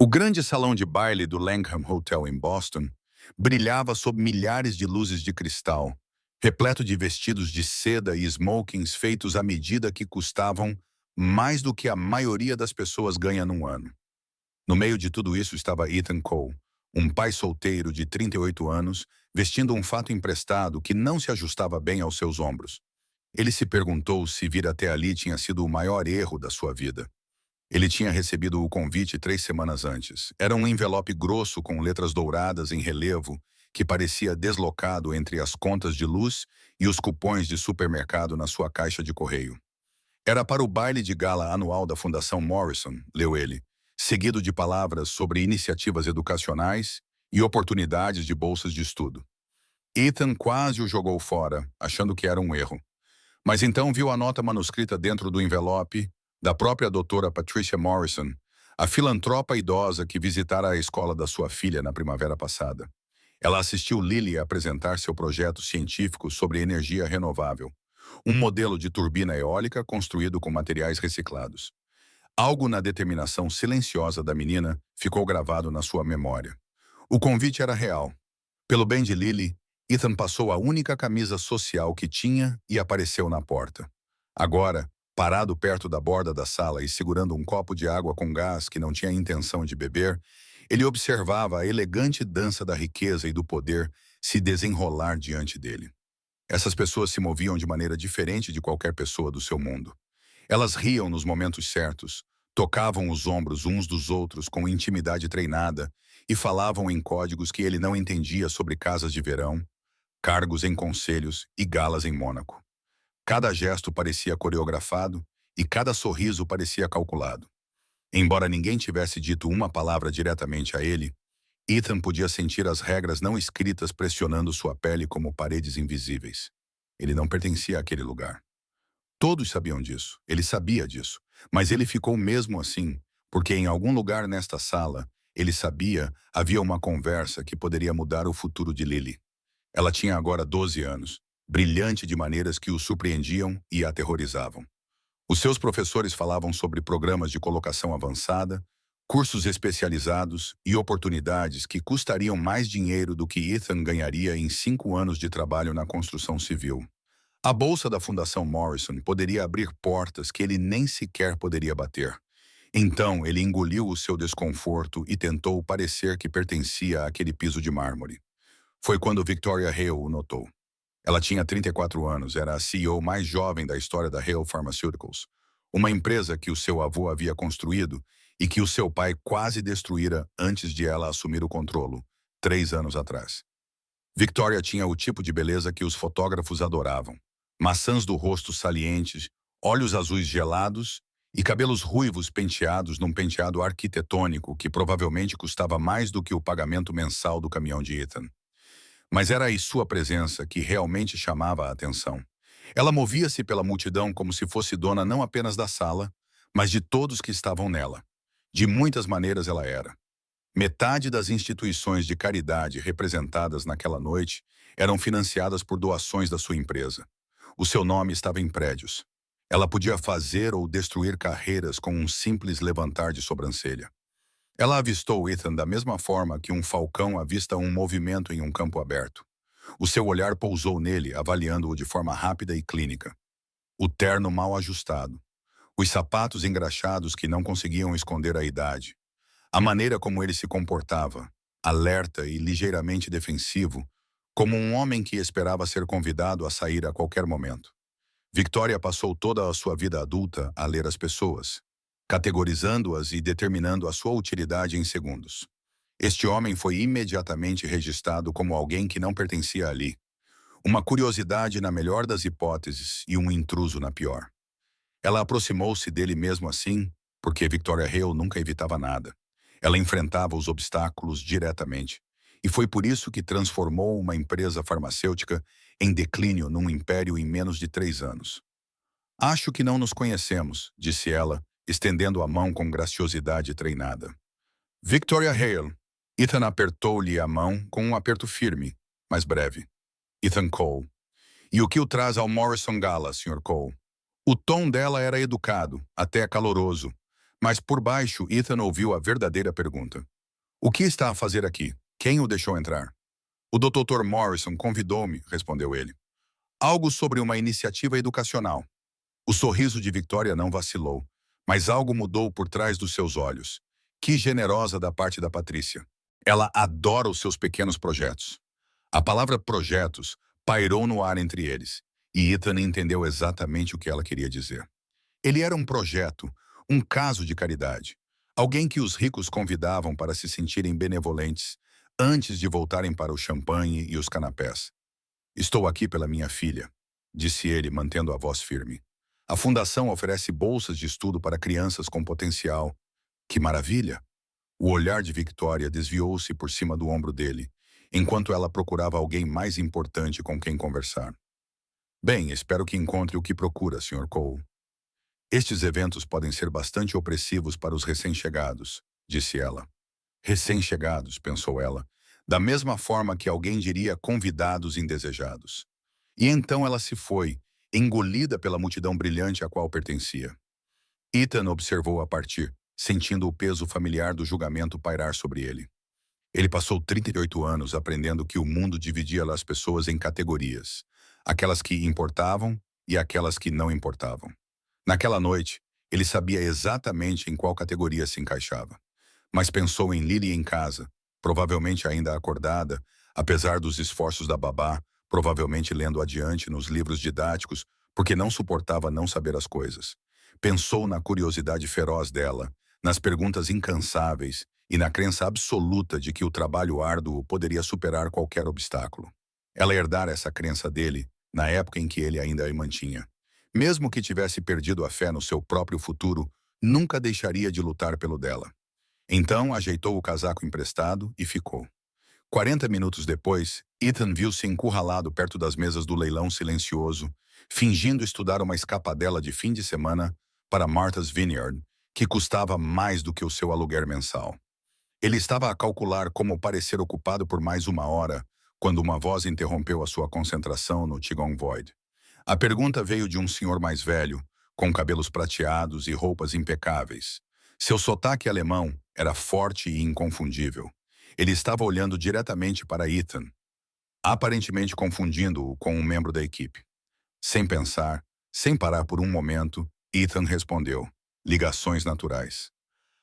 O grande salão de baile do Langham Hotel em Boston brilhava sob milhares de luzes de cristal, repleto de vestidos de seda e smokings feitos à medida que custavam mais do que a maioria das pessoas ganha num ano. No meio de tudo isso estava Ethan Cole, um pai solteiro de 38 anos, vestindo um fato emprestado que não se ajustava bem aos seus ombros. Ele se perguntou se vir até ali tinha sido o maior erro da sua vida. Ele tinha recebido o convite 3 semanas antes. Era um envelope grosso com letras douradas em relevo que parecia deslocado entre as contas de luz e os cupons de supermercado na sua caixa de correio. Era para o baile de gala anual da Fundação Morrison, leu ele, seguido de palavras sobre iniciativas educacionais e oportunidades de bolsas de estudo. Ethan quase o jogou fora, achando que era um erro. Mas então viu a nota manuscrita dentro do envelope da própria doutora Patricia Morrison, a filantropa idosa que visitara a escola da sua filha na primavera passada. Ela assistiu Lily a apresentar seu projeto científico sobre energia renovável, um modelo de turbina eólica construído com materiais reciclados. Algo na determinação silenciosa da menina ficou gravado na sua memória. O convite era real. Pelo bem de Lily, Ethan passou a única camisa social que tinha e apareceu na porta. Agora, parado perto da borda da sala e segurando um copo de água com gás que não tinha intenção de beber, ele observava a elegante dança da riqueza e do poder se desenrolar diante dele. Essas pessoas se moviam de maneira diferente de qualquer pessoa do seu mundo. Elas riam nos momentos certos, tocavam os ombros uns dos outros com intimidade treinada e falavam em códigos que ele não entendia sobre casas de verão, cargos em conselhos e galas em Mônaco. Cada gesto parecia coreografado e cada sorriso parecia calculado. Embora ninguém tivesse dito uma palavra diretamente a ele, Ethan podia sentir as regras não escritas pressionando sua pele como paredes invisíveis. Ele não pertencia àquele lugar. Todos sabiam disso, ele sabia disso, mas ele ficou mesmo assim, porque em algum lugar nesta sala, ele sabia, havia uma conversa que poderia mudar o futuro de Lily. Ela tinha agora 12 anos, brilhante de maneiras que o surpreendiam e aterrorizavam. Os seus professores falavam sobre programas de colocação avançada, cursos especializados e oportunidades que custariam mais dinheiro do que Ethan ganharia em 5 anos de trabalho na construção civil. A bolsa da Fundação Morrison poderia abrir portas que ele nem sequer poderia bater. Então, ele engoliu o seu desconforto e tentou parecer que pertencia àquele piso de mármore. Foi quando Victoria Hale o notou. Ela tinha 34 anos, era a CEO mais jovem da história da Hale Pharmaceuticals, uma empresa que o seu avô havia construído e que o seu pai quase destruíra antes de ela assumir o controle, 3 anos atrás. Victoria tinha o tipo de beleza que os fotógrafos adoravam. Maçãs do rosto salientes, olhos azuis gelados e cabelos ruivos penteados num penteado arquitetônico que provavelmente custava mais do que o pagamento mensal do caminhão de Ethan. Mas era a sua presença que realmente chamava a atenção. Ela movia-se pela multidão como se fosse dona não apenas da sala, mas de todos que estavam nela. De muitas maneiras ela era. Metade das instituições de caridade representadas naquela noite eram financiadas por doações da sua empresa. O seu nome estava em prédios. Ela podia fazer ou destruir carreiras com um simples levantar de sobrancelha. Ela avistou Ethan da mesma forma que um falcão avista um movimento em um campo aberto. O seu olhar pousou nele, avaliando-o de forma rápida e clínica. O terno mal ajustado. Os sapatos engraxados que não conseguiam esconder a idade. A maneira como ele se comportava, alerta e ligeiramente defensivo, como um homem que esperava ser convidado a sair a qualquer momento. Victoria passou toda a sua vida adulta a ler as pessoas, categorizando-as e determinando a sua utilidade em segundos. Este homem foi imediatamente registrado como alguém que não pertencia ali. Uma curiosidade na melhor das hipóteses e um intruso na pior. Ela aproximou-se dele mesmo assim, porque Victoria Hale nunca evitava nada. Ela enfrentava os obstáculos diretamente. E foi por isso que transformou uma empresa farmacêutica em declínio num império em menos de 3 anos. Acho que não nos conhecemos, disse ela, estendendo a mão com graciosidade treinada. Victoria Hale. Ethan apertou-lhe a mão com um aperto firme, mas breve. Ethan Cole. E o que o traz ao Morrison Gala, Sr. Cole? O tom dela era educado, até caloroso, Mas por baixo, Ethan ouviu a verdadeira pergunta. O que está a fazer aqui? Quem o deixou entrar? O Dr. Morrison convidou-me, respondeu ele. Algo sobre uma iniciativa educacional. O sorriso de Victoria não vacilou, mas algo mudou por trás dos seus olhos. Que generosa da parte da Patrícia. Ela adora os seus pequenos projetos. A palavra projetos pairou no ar entre eles, e Ethan entendeu exatamente o que ela queria dizer. Ele era um projeto, um caso de caridade. Alguém que os ricos convidavam para se sentirem benevolentes antes de voltarem para o champanhe e os canapés. Estou aqui pela minha filha, disse ele, mantendo a voz firme. A fundação oferece bolsas de estudo para crianças com potencial. Que maravilha! O olhar de Victoria desviou-se por cima do ombro dele, enquanto ela procurava alguém mais importante com quem conversar. Bem, espero que encontre o que procura, Sr. Cole. Estes eventos podem ser bastante opressivos para os recém-chegados, disse ela. Recém-chegados, pensou ela, da mesma forma que alguém diria convidados indesejados. E então ela se foi, engolida pela multidão brilhante a qual pertencia. Ethan observou a partir, sentindo o peso familiar do julgamento pairar sobre ele. Ele passou 38 anos aprendendo que o mundo dividia as pessoas em categorias, aquelas que importavam e aquelas que não importavam. Naquela noite, ele sabia exatamente em qual categoria se encaixava. Mas pensou em Lily em casa, provavelmente ainda acordada, apesar dos esforços da babá, provavelmente lendo adiante nos livros didáticos, porque não suportava não saber as coisas. Pensou na curiosidade feroz dela, nas perguntas incansáveis e na crença absoluta de que o trabalho árduo poderia superar qualquer obstáculo. Ela herdara essa crença dele na época em que ele ainda a mantinha. Mesmo que tivesse perdido a fé no seu próprio futuro, nunca deixaria de lutar pelo dela. Então, ajeitou o casaco emprestado e ficou. 40 minutos depois, Ethan viu-se encurralado perto das mesas do leilão silencioso, fingindo estudar uma escapadela de fim de semana para Martha's Vineyard, que custava mais do que o seu aluguer mensal. Ele estava a calcular como parecer ocupado por mais uma hora, quando uma voz interrompeu a sua concentração no Tigong Void. A pergunta veio de um senhor mais velho, com cabelos prateados e roupas impecáveis. Seu sotaque alemão era forte e inconfundível. Ele estava olhando diretamente para Ethan, aparentemente confundindo-o com um membro da equipe. Sem pensar, sem parar por um momento, Ethan respondeu: ligações naturais.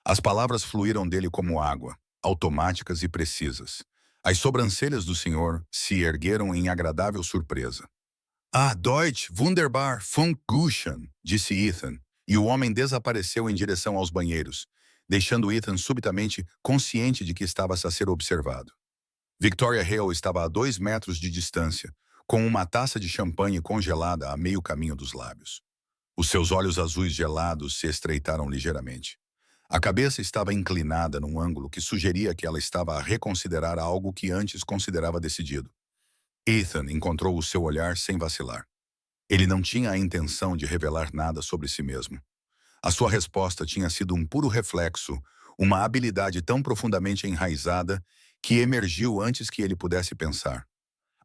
As palavras fluíram dele como água, automáticas e precisas. As sobrancelhas do senhor se ergueram em agradável surpresa. Ah, Deutsch, wunderbar, von Guschen, disse Ethan, e o homem desapareceu em direção aos banheiros, deixando Ethan subitamente consciente de que estava a ser observado. Victoria Hale estava a 2 metros de distância, com uma taça de champanhe congelada a meio caminho dos lábios. Os seus olhos azuis gelados se estreitaram ligeiramente. A cabeça estava inclinada num ângulo que sugeria que ela estava a reconsiderar algo que antes considerava decidido. Ethan encontrou o seu olhar sem vacilar. Ele não tinha a intenção de revelar nada sobre si mesmo. A sua resposta tinha sido um puro reflexo, uma habilidade tão profundamente enraizada que emergiu antes que ele pudesse pensar.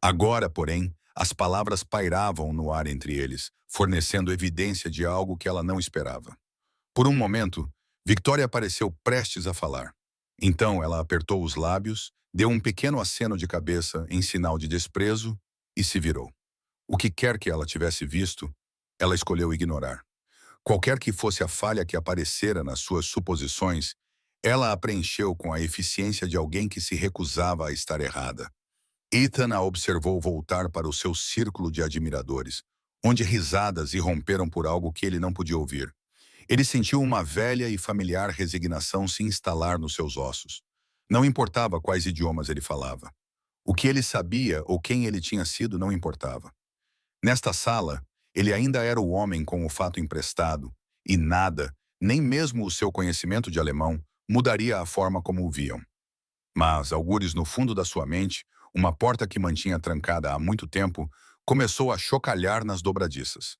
Agora, porém, as palavras pairavam no ar entre eles, fornecendo evidência de algo que ela não esperava. Por um momento, Victoria pareceu prestes a falar. Então ela apertou os lábios, deu um pequeno aceno de cabeça em sinal de desprezo e se virou. O que quer que ela tivesse visto, ela escolheu ignorar. Qualquer que fosse a falha que aparecera nas suas suposições, ela a preencheu com a eficiência de alguém que se recusava a estar errada. Ethan a observou voltar para o seu círculo de admiradores, onde risadas irromperam por algo que ele não podia ouvir. Ele sentiu uma velha e familiar resignação se instalar nos seus ossos. Não importava quais idiomas ele falava. O que ele sabia ou quem ele tinha sido não importava. Nesta sala, ele ainda era o homem com o fato emprestado, e nada, nem mesmo o seu conhecimento de alemão, mudaria a forma como o viam. Mas, algures no fundo da sua mente, uma porta que mantinha trancada há muito tempo começou a chocalhar nas dobradiças.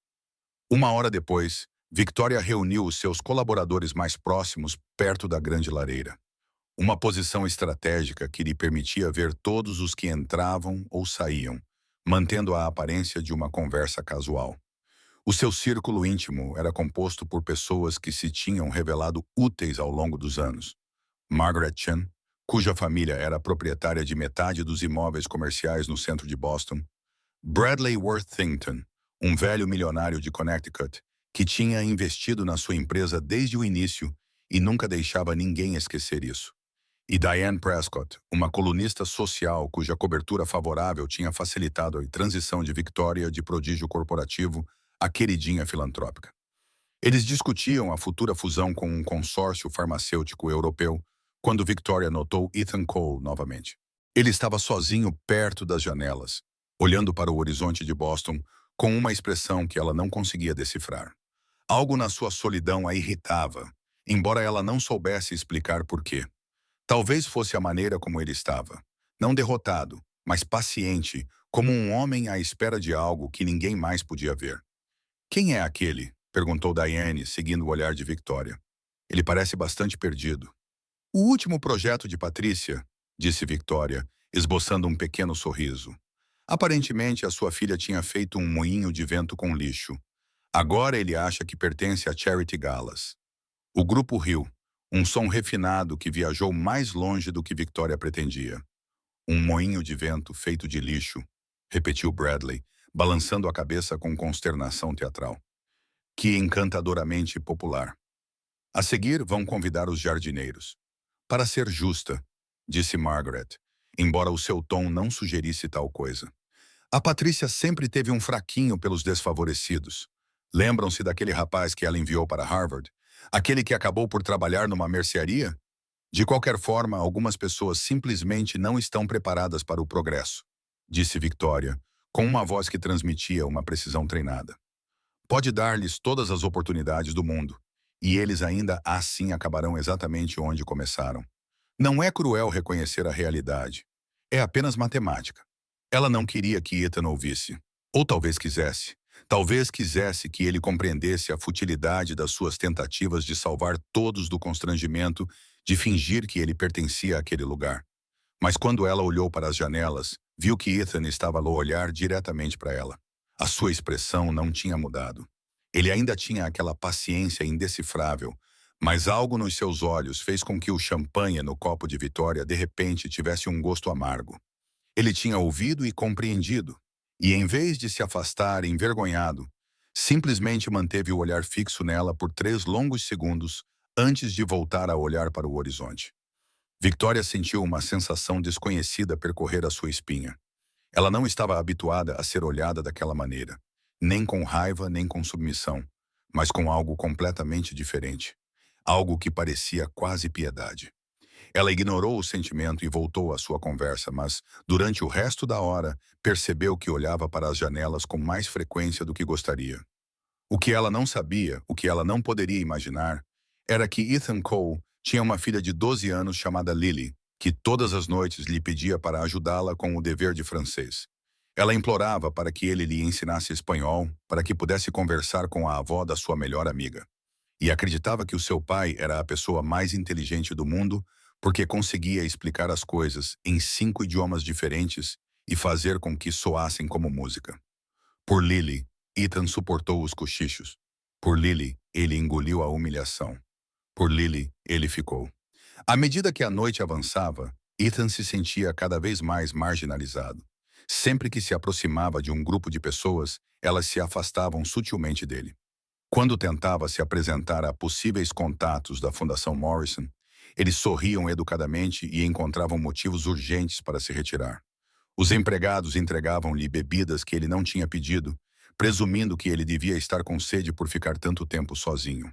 Uma hora depois, Victoria reuniu os seus colaboradores mais próximos perto da grande lareira. Uma posição estratégica que lhe permitia ver todos os que entravam ou saíam, mantendo a aparência de uma conversa casual. O seu círculo íntimo era composto por pessoas que se tinham revelado úteis ao longo dos anos. Margaret Chan, cuja família era proprietária de metade dos imóveis comerciais no centro de Boston. Bradley Worthington, um velho milionário de Connecticut, que tinha investido na sua empresa desde o início e nunca deixava ninguém esquecer isso. E Diane Prescott, uma colunista social cuja cobertura favorável tinha facilitado a transição de Victoria de prodígio corporativo à queridinha filantrópica. Eles discutiam a futura fusão com um consórcio farmacêutico europeu quando Victoria notou Ethan Cole novamente. Ele estava sozinho perto das janelas, olhando para o horizonte de Boston com uma expressão que ela não conseguia decifrar. Algo na sua solidão a irritava, embora ela não soubesse explicar por quê. Talvez fosse a maneira como ele estava. Não derrotado, mas paciente, como um homem à espera de algo que ninguém mais podia ver. "Quem é aquele?" perguntou Diane, seguindo o olhar de Victoria. "Ele parece bastante perdido." "O último projeto de Patrícia", disse Victoria, esboçando um pequeno sorriso. Aparentemente, a sua filha tinha feito um moinho de vento com lixo. Agora ele acha que pertence a Charity Galas. O grupo riu, um som refinado que viajou mais longe do que Victoria pretendia. "Um moinho de vento feito de lixo", repetiu Bradley, balançando a cabeça com consternação teatral. "Que encantadoramente popular." "A seguir, vão convidar os jardineiros." "Para ser justa", disse Margaret, embora o seu tom não sugerisse tal coisa. "A Patrícia sempre teve um fraquinho pelos desfavorecidos. Lembram-se daquele rapaz que ela enviou para Harvard? Aquele que acabou por trabalhar numa mercearia? De qualquer forma, algumas pessoas simplesmente não estão preparadas para o progresso", disse Victoria, com uma voz que transmitia uma precisão treinada. "Pode dar-lhes todas as oportunidades do mundo, e eles ainda assim acabarão exatamente onde começaram. Não é cruel reconhecer a realidade. É apenas matemática." Ela não queria que Ethan ouvisse. Ou talvez quisesse. Talvez quisesse que ele compreendesse a futilidade das suas tentativas de salvar todos do constrangimento de fingir que ele pertencia àquele lugar. Mas quando ela olhou para as janelas, viu que Ethan estava a olhar diretamente para ela. A sua expressão não tinha mudado. Ele ainda tinha aquela paciência indecifrável, mas algo nos seus olhos fez com que o champanhe no copo de Vitória de repente tivesse um gosto amargo. Ele tinha ouvido e compreendido, e em vez de se afastar envergonhado, simplesmente manteve o olhar fixo nela por 3 longos segundos antes de voltar a olhar para o horizonte. Victoria sentiu uma sensação desconhecida percorrer a sua espinha. Ela não estava habituada a ser olhada daquela maneira, nem com raiva nem com submissão, mas com algo completamente diferente, algo que parecia quase piedade. Ela ignorou o sentimento e voltou à sua conversa, mas, durante o resto da hora, percebeu que olhava para as janelas com mais frequência do que gostaria. O que ela não sabia, o que ela não poderia imaginar, era que Ethan Cole tinha uma filha de 12 anos chamada Lily, que todas as noites lhe pedia para ajudá-la com o dever de francês. Ela implorava para que ele lhe ensinasse espanhol, para que pudesse conversar com a avó da sua melhor amiga. E acreditava que o seu pai era a pessoa mais inteligente do mundo porque conseguia explicar as coisas em 5 idiomas diferentes e fazer com que soassem como música. Por Lily, Ethan suportou os cochichos. Por Lily, ele engoliu a humilhação. Por Lily, ele ficou. À medida que a noite avançava, Ethan se sentia cada vez mais marginalizado. Sempre que se aproximava de um grupo de pessoas, elas se afastavam sutilmente dele. Quando tentava se apresentar a possíveis contatos da Fundação Morrison, eles sorriam educadamente e encontravam motivos urgentes para se retirar. Os empregados entregavam-lhe bebidas que ele não tinha pedido, presumindo que ele devia estar com sede por ficar tanto tempo sozinho.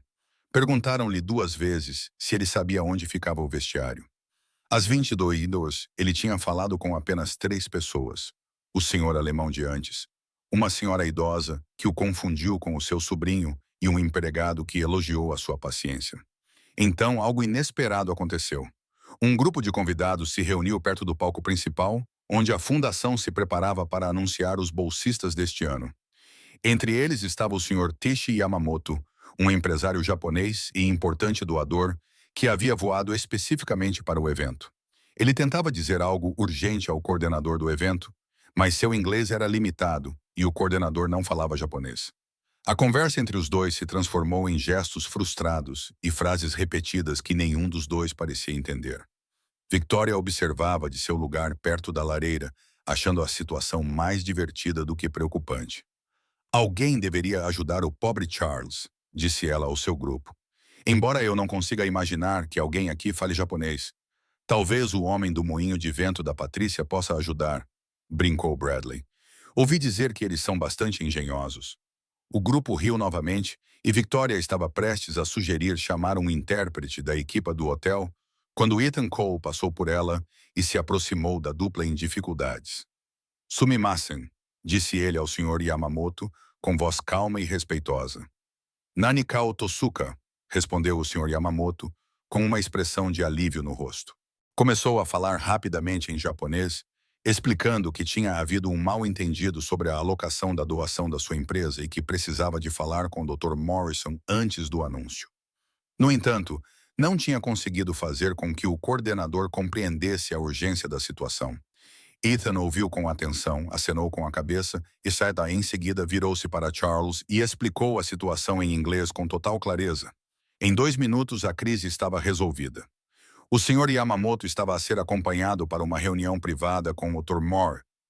Perguntaram-lhe 2 vezes se ele sabia onde ficava o vestiário. Às 22 ele tinha falado com apenas 3 pessoas. O senhor alemão de antes, uma senhora idosa que o confundiu com o seu sobrinho e um empregado que elogiou a sua paciência. Então, algo inesperado aconteceu. Um grupo de convidados se reuniu perto do palco principal, onde a fundação se preparava para anunciar os bolsistas deste ano. Entre eles estava o Sr. Teishi Yamamoto, um empresário japonês e importante doador que havia voado especificamente para o evento. Ele tentava dizer algo urgente ao coordenador do evento, mas seu inglês era limitado e o coordenador não falava japonês. A conversa entre os dois se transformou em gestos frustrados e frases repetidas que nenhum dos dois parecia entender. Victoria observava de seu lugar perto da lareira, achando a situação mais divertida do que preocupante. Alguém deveria ajudar o pobre Charles, disse ela ao seu grupo. Embora eu não consiga imaginar que alguém aqui fale japonês, talvez o homem do moinho de vento da Patrícia possa ajudar, brincou Bradley. Ouvi dizer que eles são bastante engenhosos. O grupo riu novamente e Victoria estava prestes a sugerir chamar um intérprete da equipa do hotel quando Ethan Cole passou por ela e se aproximou da dupla em dificuldades. Sumimasen, disse ele ao Sr. Yamamoto com voz calma e respeitosa. Nanikao Tosuka, respondeu o Sr. Yamamoto com uma expressão de alívio no rosto. Começou a falar rapidamente em japonês, explicando que tinha havido um mal-entendido sobre a alocação da doação da sua empresa e que precisava de falar com o Dr. Morrison antes do anúncio. No entanto, não tinha conseguido fazer com que o coordenador compreendesse a urgência da situação. Ethan ouviu com atenção, acenou com a cabeça e Saida em seguida virou-se para Charles e explicou a situação em inglês com total clareza. Em 2 minutos a crise estava resolvida. O Sr. Yamamoto estava a ser acompanhado para uma reunião privada com o Dr.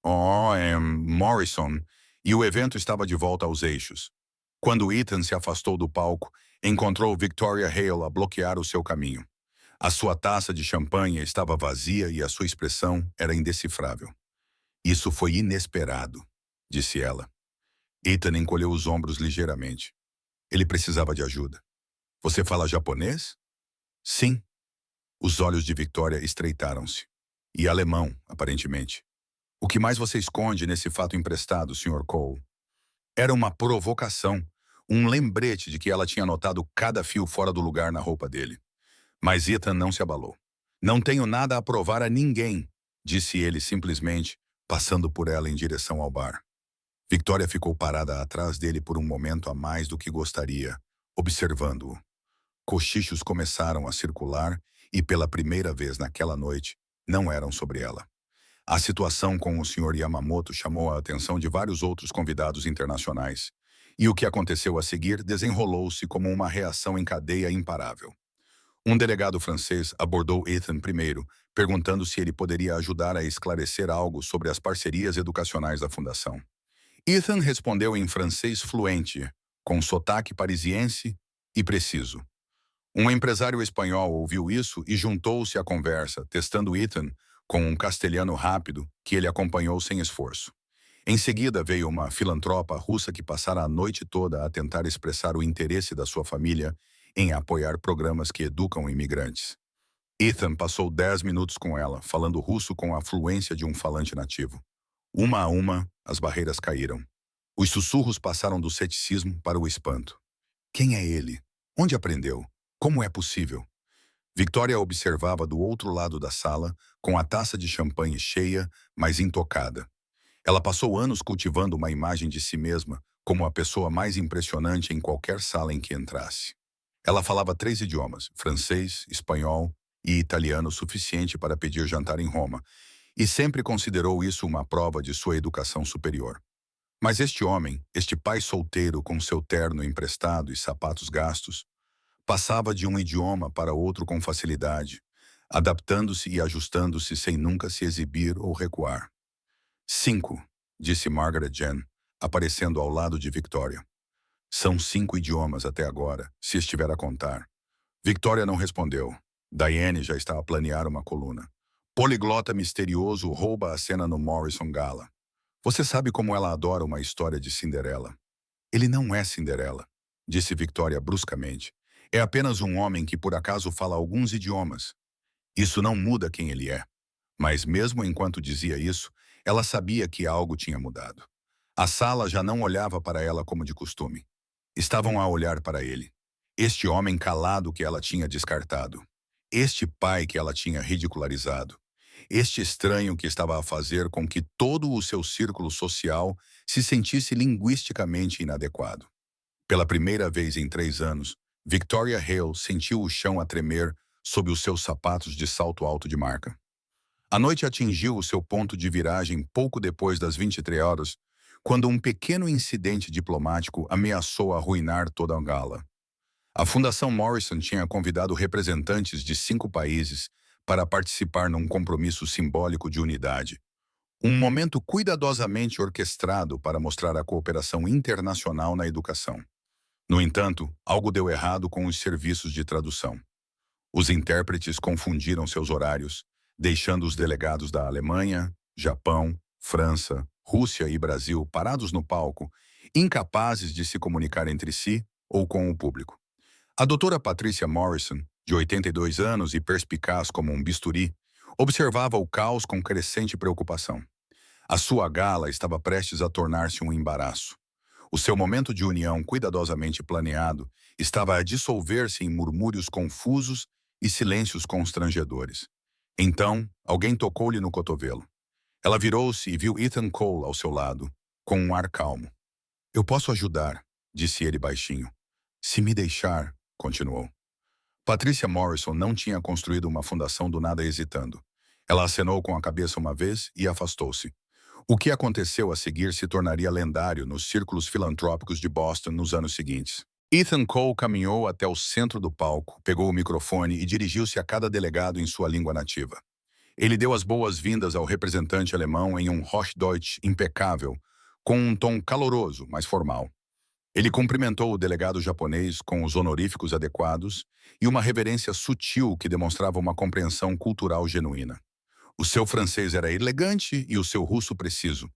Morrison e o evento estava de volta aos eixos. Quando Ethan se afastou do palco, encontrou Victoria Hale a bloquear o seu caminho. A sua taça de champanhe estava vazia e a sua expressão era indecifrável. Isso foi inesperado, disse ela. Ethan encolheu os ombros ligeiramente. Ele precisava de ajuda. Você fala japonês? Sim. Os olhos de Victoria estreitaram-se. E alemão, aparentemente. O que mais você esconde nesse fato emprestado, Sr. Cole? Era uma provocação, um lembrete de que ela tinha notado cada fio fora do lugar na roupa dele. Mas Ethan não se abalou. Não tenho nada a provar a ninguém, disse ele simplesmente, passando por ela em direção ao bar. Victoria ficou parada atrás dele por um momento a mais do que gostaria, observando-o. Cochichos começaram a circular e, pela primeira vez naquela noite, não eram sobre ela. A situação com o Sr. Yamamoto chamou a atenção de vários outros convidados internacionais, e o que aconteceu a seguir desenrolou-se como uma reação em cadeia imparável. Um delegado francês abordou Ethan primeiro, perguntando se ele poderia ajudar a esclarecer algo sobre as parcerias educacionais da fundação. Ethan respondeu em francês fluente, com sotaque parisiense e preciso. Um empresário espanhol ouviu isso e juntou-se à conversa, testando Ethan com um castelhano rápido que ele acompanhou sem esforço. Em seguida veio uma filantropa russa que passara a noite toda a tentar expressar o interesse da sua família em apoiar programas que educam imigrantes. Ethan passou 10 minutos com ela, falando russo com a fluência de um falante nativo. Uma a uma, as barreiras caíram. Os sussurros passaram do ceticismo para o espanto. Quem é ele? Onde aprendeu? Como é possível? Victoria observava do outro lado da sala, com a taça de champanhe cheia, mas intocada. Ela passou anos cultivando uma imagem de si mesma como a pessoa mais impressionante em qualquer sala em que entrasse. Ela falava 3 idiomas, francês, espanhol e italiano suficiente para pedir jantar em Roma, e sempre considerou isso uma prova de sua educação superior. Mas este homem, este pai solteiro com seu terno emprestado e sapatos gastos, passava de um idioma para outro com facilidade, adaptando-se e ajustando-se sem nunca se exibir ou recuar. 5, disse Margaret Jen, aparecendo ao lado de Victoria. São 5 idiomas até agora, se estiver a contar. Victoria não respondeu. Diane já está a planear uma coluna. Poliglota misterioso rouba a cena no Morrison Gala. Você sabe como ela adora uma história de Cinderela. Ele não é Cinderela, disse Victoria bruscamente. É apenas um homem que por acaso fala alguns idiomas. Isso não muda quem ele é. Mas mesmo enquanto dizia isso, ela sabia que algo tinha mudado. A sala já não olhava para ela como de costume. Estavam a olhar para ele. Este homem calado que ela tinha descartado. Este pai que ela tinha ridicularizado. Este estranho que estava a fazer com que todo o seu círculo social se sentisse linguisticamente inadequado. Pela primeira vez em 3 anos, Victoria Hale sentiu o chão a tremer sob os seus sapatos de salto alto de marca. A noite atingiu o seu ponto de viragem pouco depois das 23 horas, quando um pequeno incidente diplomático ameaçou arruinar toda a gala. A Fundação Morrison tinha convidado representantes de 5 países para participar num compromisso simbólico de unidade. Um momento cuidadosamente orquestrado para mostrar a cooperação internacional na educação. No entanto, algo deu errado com os serviços de tradução. Os intérpretes confundiram seus horários, deixando os delegados da Alemanha, Japão, França, Rússia e Brasil parados no palco, incapazes de se comunicar entre si ou com o público. A doutora Patricia Morrison, de 82 anos e perspicaz como um bisturi, observava o caos com crescente preocupação. A sua gala estava prestes a tornar-se um embaraço. O seu momento de união cuidadosamente planeado estava a dissolver-se em murmúrios confusos e silêncios constrangedores. Então, alguém tocou-lhe no cotovelo. Ela virou-se e viu Ethan Cole ao seu lado, com um ar calmo. "Eu posso ajudar", disse ele baixinho. "Se me deixar", continuou. Patricia Morrison não tinha construído uma fundação do nada hesitando. Ela acenou com a cabeça uma vez e afastou-se. O que aconteceu a seguir se tornaria lendário nos círculos filantrópicos de Boston nos anos seguintes. Ethan Cole caminhou até o centro do palco, pegou o microfone e dirigiu-se a cada delegado em sua língua nativa. Ele deu as boas-vindas ao representante alemão em um Hochdeutsch impecável, com um tom caloroso, mas formal. Ele cumprimentou o delegado japonês com os honoríficos adequados e uma reverência sutil que demonstrava uma compreensão cultural genuína. O seu francês era elegante e o seu russo preciso.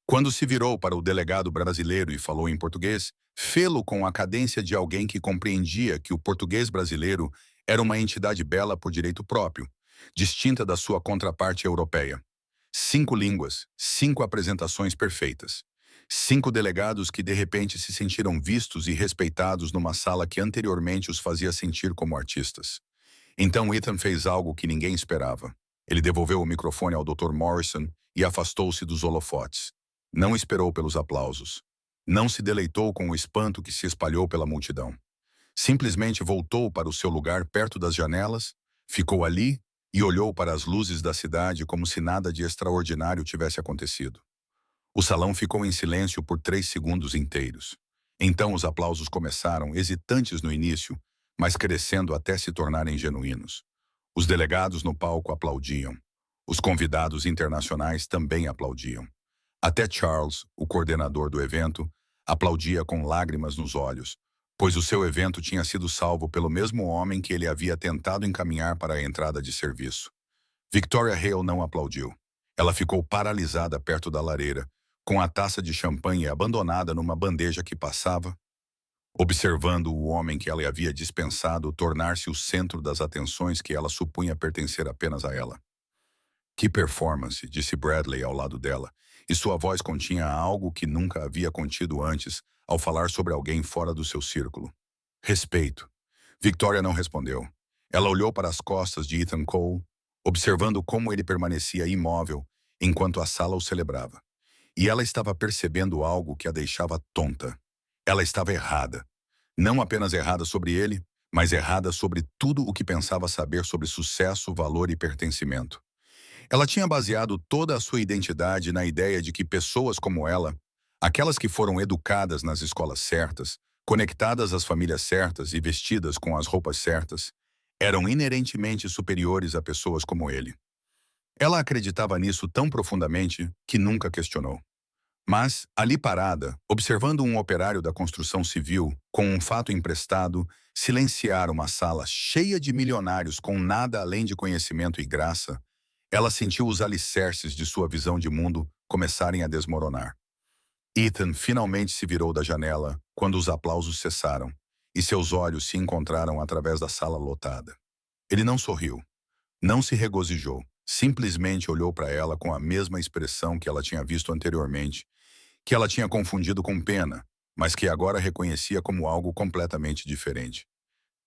Quando se virou para o delegado brasileiro e falou em português, fê-lo com a cadência de alguém que compreendia que o português brasileiro era uma entidade bela por direito próprio, distinta da sua contraparte europeia. 5 línguas, 5 apresentações perfeitas. 5 delegados que de repente se sentiram vistos e respeitados numa sala que anteriormente os fazia sentir como artistas. Então Ethan fez algo que ninguém esperava. Ele devolveu o microfone ao Dr. Morrison e afastou-se dos holofotes. Não esperou pelos aplausos. Não se deleitou com o espanto que se espalhou pela multidão. Simplesmente voltou para o seu lugar perto das janelas, ficou ali e olhou para as luzes da cidade como se nada de extraordinário tivesse acontecido. O salão ficou em silêncio por 3 segundos inteiros. Então os aplausos começaram, hesitantes no início, mas crescendo até se tornarem genuínos. Os delegados no palco aplaudiam. Os convidados internacionais também aplaudiam. Até Charles, o coordenador do evento, aplaudia com lágrimas nos olhos, pois o seu evento tinha sido salvo pelo mesmo homem que ele havia tentado encaminhar para a entrada de serviço. Victoria Hale não aplaudiu. Ela ficou paralisada perto da lareira, com a taça de champanhe abandonada numa bandeja que passava, observando o homem que ela havia dispensado tornar-se o centro das atenções que ela supunha pertencer apenas a ela. "Que performance", disse Bradley ao lado dela, e sua voz continha algo que nunca havia contido antes ao falar sobre alguém fora do seu círculo. "Respeito." Victoria não respondeu. Ela olhou para as costas de Ethan Cole, observando como ele permanecia imóvel enquanto a sala o celebrava. E ela estava percebendo algo que a deixava tonta. Ela estava errada. Não apenas errada sobre ele, mas errada sobre tudo o que pensava saber sobre sucesso, valor e pertencimento. Ela tinha baseado toda a sua identidade na ideia de que pessoas como ela, aquelas que foram educadas nas escolas certas, conectadas às famílias certas e vestidas com as roupas certas, eram inerentemente superiores a pessoas como ele. Ela acreditava nisso tão profundamente que nunca questionou. Mas, ali parada, observando um operário da construção civil, com um fato emprestado, silenciar uma sala cheia de milionários com nada além de conhecimento e graça, ela sentiu os alicerces de sua visão de mundo começarem a desmoronar. Ethan finalmente se virou da janela quando os aplausos cessaram, e seus olhos se encontraram através da sala lotada. Ele não sorriu, não se regozijou, simplesmente olhou para ela com a mesma expressão que ela tinha visto anteriormente, que ela tinha confundido com pena, mas que agora reconhecia como algo completamente diferente.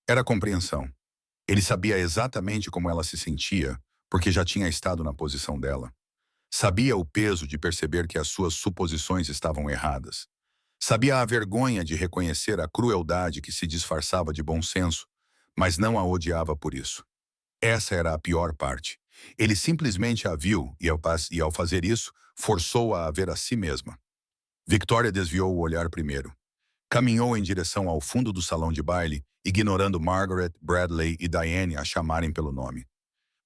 Era compreensão. Ele sabia exatamente como ela se sentia, porque já tinha estado na posição dela. Sabia o peso de perceber que as suas suposições estavam erradas. Sabia a vergonha de reconhecer a crueldade que se disfarçava de bom senso, mas não a odiava por isso. Essa era a pior parte. Ele simplesmente a viu e ao fazer isso, forçou-a a ver a si mesma. Victoria desviou o olhar primeiro. Caminhou em direção ao fundo do salão de baile, ignorando Margaret, Bradley e Diane a chamarem pelo nome.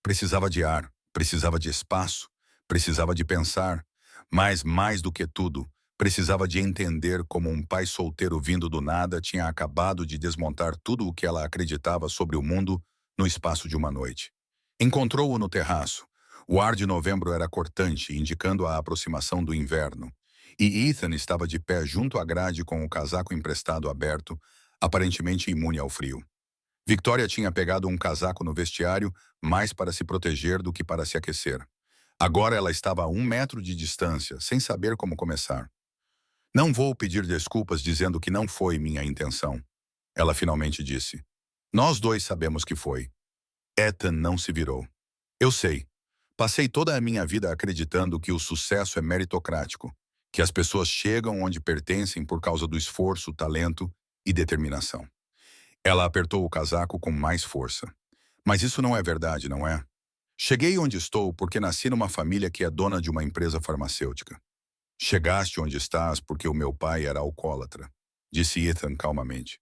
Precisava de ar, precisava de espaço, precisava de pensar, mas, mais do que tudo, precisava de entender como um pai solteiro vindo do nada tinha acabado de desmontar tudo o que ela acreditava sobre o mundo no espaço de uma noite. Encontrou-o no terraço. O ar de novembro era cortante, indicando a aproximação do inverno. E Ethan estava de pé junto à grade com o casaco emprestado aberto, aparentemente imune ao frio. Victoria tinha pegado um casaco no vestiário mais para se proteger do que para se aquecer. Agora ela estava a 1 metro de distância, sem saber como começar. Não vou pedir desculpas dizendo que não foi minha intenção. Ela finalmente disse. Nós dois sabemos que foi. Ethan não se virou. Eu sei. Passei toda a minha vida acreditando que o sucesso é meritocrático, que as pessoas chegam onde pertencem por causa do esforço, talento e determinação. Ela apertou o casaco com mais força. Mas isso não é verdade, não é? Cheguei onde estou porque nasci numa família que é dona de uma empresa farmacêutica. Chegaste onde estás porque o meu pai era alcoólatra, disse Ethan calmamente.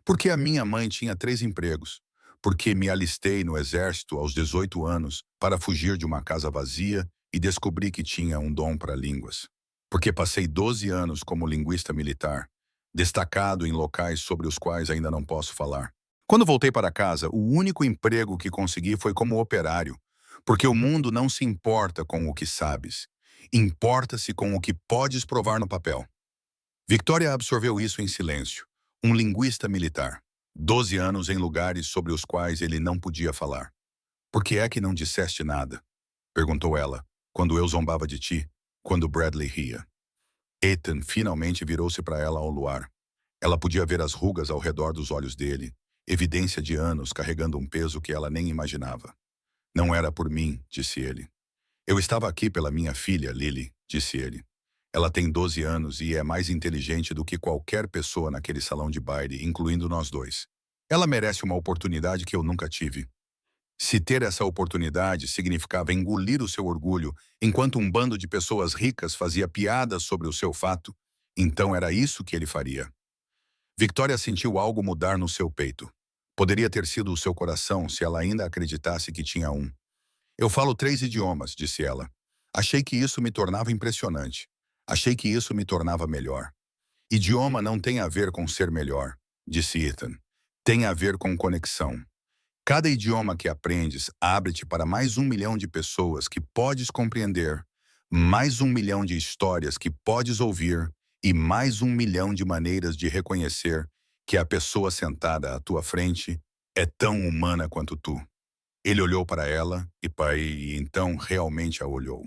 Porque a minha mãe tinha 3 empregos. Porque me alistei no exército aos 18 anos para fugir de uma casa vazia e descobri que tinha um dom para línguas. Porque passei 12 anos como linguista militar, destacado em locais sobre os quais ainda não posso falar. Quando voltei para casa, o único emprego que consegui foi como operário, porque o mundo não se importa com o que sabes, importa-se com o que podes provar no papel. Victoria absorveu isso em silêncio. Um linguista militar. 12 anos em lugares sobre os quais ele não podia falar. Por que é que não disseste nada? Perguntou ela, quando eu zombava de ti, quando Bradley ria. Ethan finalmente virou-se para ela ao luar. Ela podia ver as rugas ao redor dos olhos dele, evidência de anos carregando um peso que ela nem imaginava. Não era por mim, disse ele. Eu estava aqui pela minha filha, Lily, disse ele. Ela tem 12 anos e é mais inteligente do que qualquer pessoa naquele salão de baile, incluindo nós dois. Ela merece uma oportunidade que eu nunca tive. Se ter essa oportunidade significava engolir o seu orgulho enquanto um bando de pessoas ricas fazia piadas sobre o seu fato, então era isso que ele faria. Victoria sentiu algo mudar no seu peito. Poderia ter sido o seu coração se ela ainda acreditasse que tinha um. Eu falo 3 idiomas, disse ela. Achei que isso me tornava impressionante. Achei que isso me tornava melhor. Idioma não tem a ver com ser melhor, disse Ethan. Tem a ver com conexão. Cada idioma que aprendes abre-te para mais 1 milhão de pessoas que podes compreender, mais 1 milhão de histórias que podes ouvir e mais 1 milhão de maneiras de reconhecer que a pessoa sentada à tua frente é tão humana quanto tu. Ele olhou para ela e então realmente a olhou.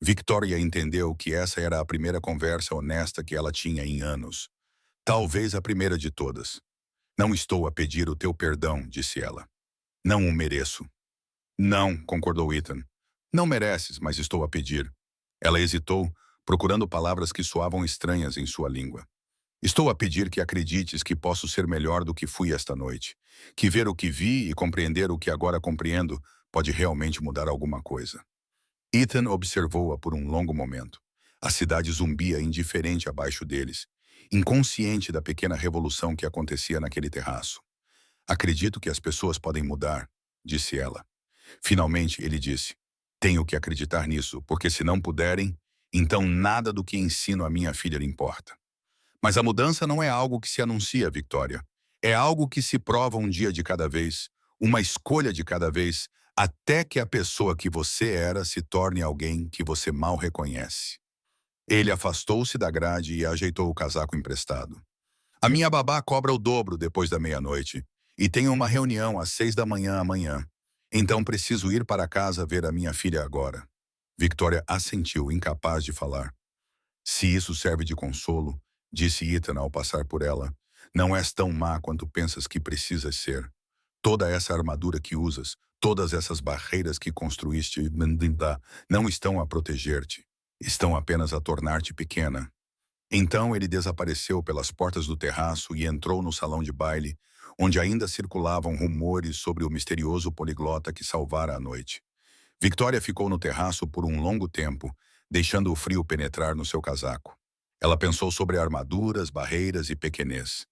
Victoria entendeu que essa era a primeira conversa honesta que ela tinha em anos. Talvez a primeira de todas. Não estou a pedir o teu perdão, disse ela. Não o mereço. Não, concordou Ethan. Não mereces, mas estou a pedir. Ela hesitou, procurando palavras que soavam estranhas em sua língua. Estou a pedir que acredites que posso ser melhor do que fui esta noite. Que ver o que vi e compreender o que agora compreendo pode realmente mudar alguma coisa. Ethan observou-a por um longo momento. A cidade zumbia indiferente abaixo deles, inconsciente da pequena revolução que acontecia naquele terraço. Acredito que as pessoas podem mudar, disse ela. Finalmente, ele disse, tenho que acreditar nisso, porque se não puderem, então nada do que ensino à minha filha lhe importa. Mas a mudança não é algo que se anuncia, Victoria. É algo que se prova um dia de cada vez, uma escolha de cada vez, até que a pessoa que você era se torne alguém que você mal reconhece. Ele afastou-se da grade e ajeitou o casaco emprestado. A minha babá cobra o dobro depois da meia-noite, e tenho uma reunião às 6 da manhã amanhã. Então preciso ir para casa ver a minha filha agora. Victoria assentiu, incapaz de falar. Se isso serve de consolo, disse Ethan ao passar por ela, não és tão má quanto pensas que precisas ser. Toda essa armadura que usas, todas essas barreiras que construíste, não estão a proteger-te. Estão apenas a tornar-te pequena. Então ele desapareceu pelas portas do terraço e entrou no salão de baile, onde ainda circulavam rumores sobre o misterioso poliglota que salvara a noite. Victoria ficou no terraço por um longo tempo, deixando o frio penetrar no seu casaco. Ela pensou sobre armaduras, barreiras e pequenez.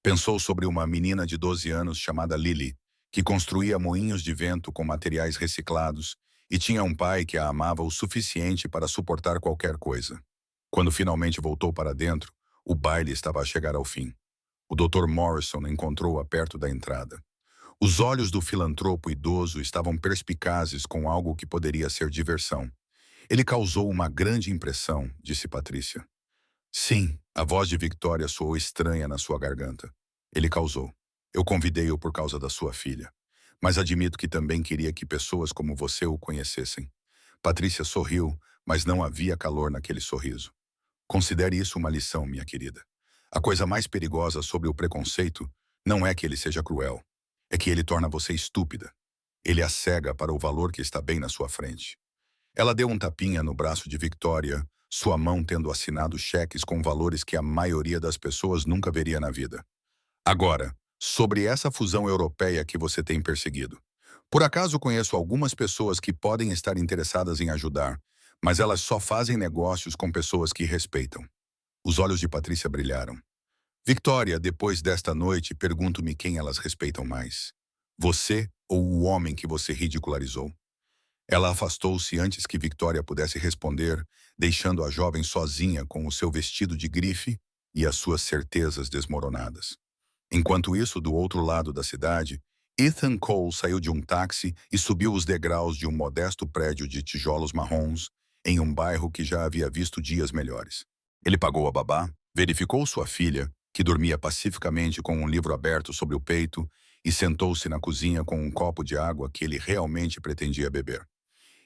Pensou sobre uma menina de 12 anos chamada Lily, que construía moinhos de vento com materiais reciclados e tinha um pai que a amava o suficiente para suportar qualquer coisa. Quando finalmente voltou para dentro, o baile estava a chegar ao fim. O Dr. Morrison encontrou-a perto da entrada. Os olhos do filantropo idoso estavam perspicazes com algo que poderia ser diversão. Ele causou uma grande impressão, disse Patrícia. Sim, a voz de Victoria soou estranha na sua garganta. Ele causou. Eu convidei-o por causa da sua filha. Mas admito que também queria que pessoas como você o conhecessem. Patrícia sorriu, mas não havia calor naquele sorriso. Considere isso uma lição, minha querida. A coisa mais perigosa sobre o preconceito não é que ele seja cruel. É que ele torna você estúpida. Ele a cega para o valor que está bem na sua frente. Ela deu um tapinha no braço de Victoria, sua mão tendo assinado cheques com valores que a maioria das pessoas nunca veria na vida. Agora, sobre essa fusão europeia que você tem perseguido. Por acaso conheço algumas pessoas que podem estar interessadas em ajudar, mas elas só fazem negócios com pessoas que respeitam. Os olhos de Patrícia brilharam. Victoria, depois desta noite, pergunto-me quem elas respeitam mais. Você ou o homem que você ridicularizou? Ela afastou-se antes que Victoria pudesse responder, deixando a jovem sozinha com o seu vestido de grife e as suas certezas desmoronadas. Enquanto isso, do outro lado da cidade, Ethan Cole saiu de um táxi e subiu os degraus de um modesto prédio de tijolos marrons em um bairro que já havia visto dias melhores. Ele pagou a babá, verificou sua filha, que dormia pacificamente com um livro aberto sobre o peito, e sentou-se na cozinha com um copo de água que ele realmente pretendia beber.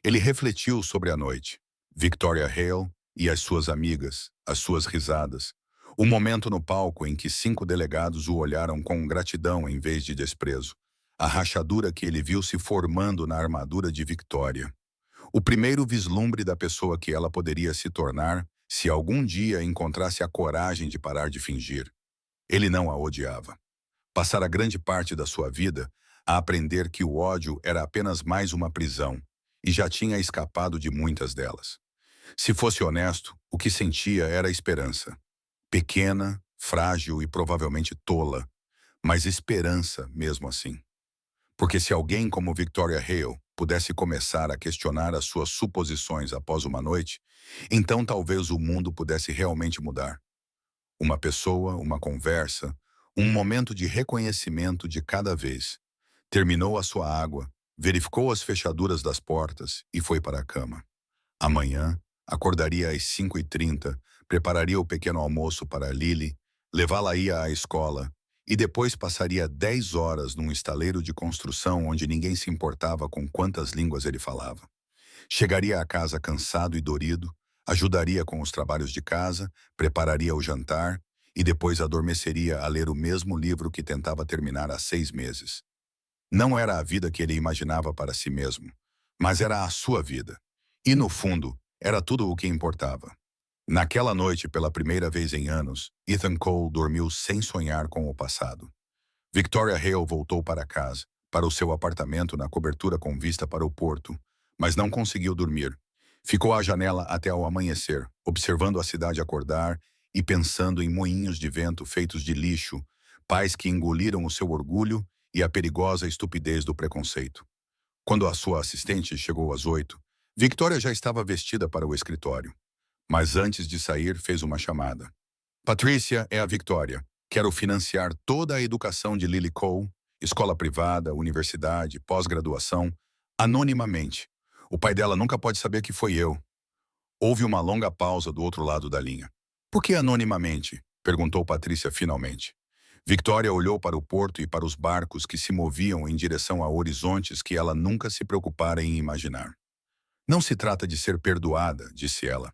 Ele refletiu sobre a noite, Victoria Hale e as suas amigas, as suas risadas, o momento no palco em que 5 delegados o olharam com gratidão em vez de desprezo, a rachadura que ele viu se formando na armadura de Victoria. O primeiro vislumbre da pessoa que ela poderia se tornar se algum dia encontrasse a coragem de parar de fingir. Ele não a odiava. Passara grande parte da sua vida a aprender que o ódio era apenas mais uma prisão, e já tinha escapado de muitas delas. Se fosse honesto, o que sentia era esperança. Pequena, frágil e provavelmente tola, mas esperança mesmo assim. Porque se alguém como Victoria Hale pudesse começar a questionar as suas suposições após uma noite, então talvez o mundo pudesse realmente mudar. Uma pessoa, uma conversa, um momento de reconhecimento de cada vez. Terminou a sua água, verificou as fechaduras das portas e foi para a cama. Amanhã, acordaria às 5h30, prepararia o pequeno almoço para Lily, levá-la-ia à escola e depois passaria 10 horas num estaleiro de construção onde ninguém se importava com quantas línguas ele falava. Chegaria a casa cansado e dorido, ajudaria com os trabalhos de casa, prepararia o jantar e depois adormeceria a ler o mesmo livro que tentava terminar há 6 meses. Não era a vida que ele imaginava para si mesmo, mas era a sua vida. E, no fundo, era tudo o que importava. Naquela noite, pela primeira vez em anos, Ethan Cole dormiu sem sonhar com o passado. Victoria Hale voltou para casa, para o seu apartamento na cobertura com vista para o porto, mas não conseguiu dormir. Ficou à janela até ao amanhecer, observando a cidade acordar e pensando em moinhos de vento feitos de lixo, pais que engoliram o seu orgulho e a perigosa estupidez do preconceito. Quando a sua assistente chegou às 8, Victoria já estava vestida para o escritório. Mas antes de sair, fez uma chamada. Patrícia, é a Victoria. Quero financiar toda a educação de Lily Cole, escola privada, universidade, pós-graduação, anonimamente. O pai dela nunca pode saber que foi eu. Houve uma longa pausa do outro lado da linha. Por que anonimamente? Perguntou Patrícia finalmente. Victoria olhou para o porto e para os barcos que se moviam em direção a horizontes que ela nunca se preocupara em imaginar. Não se trata de ser perdoada, disse ela.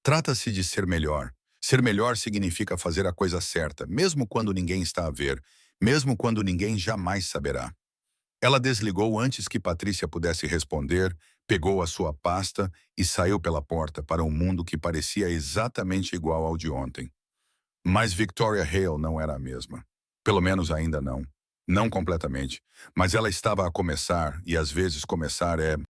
Trata-se de ser melhor. Ser melhor significa fazer a coisa certa, mesmo quando ninguém está a ver, mesmo quando ninguém jamais saberá. Ela desligou antes que Patrícia pudesse responder, pegou a sua pasta e saiu pela porta para um mundo que parecia exatamente igual ao de ontem. Mas Victoria Hale não era a mesma. Pelo menos ainda não. Não completamente. Mas ela estava a começar, e às vezes começar é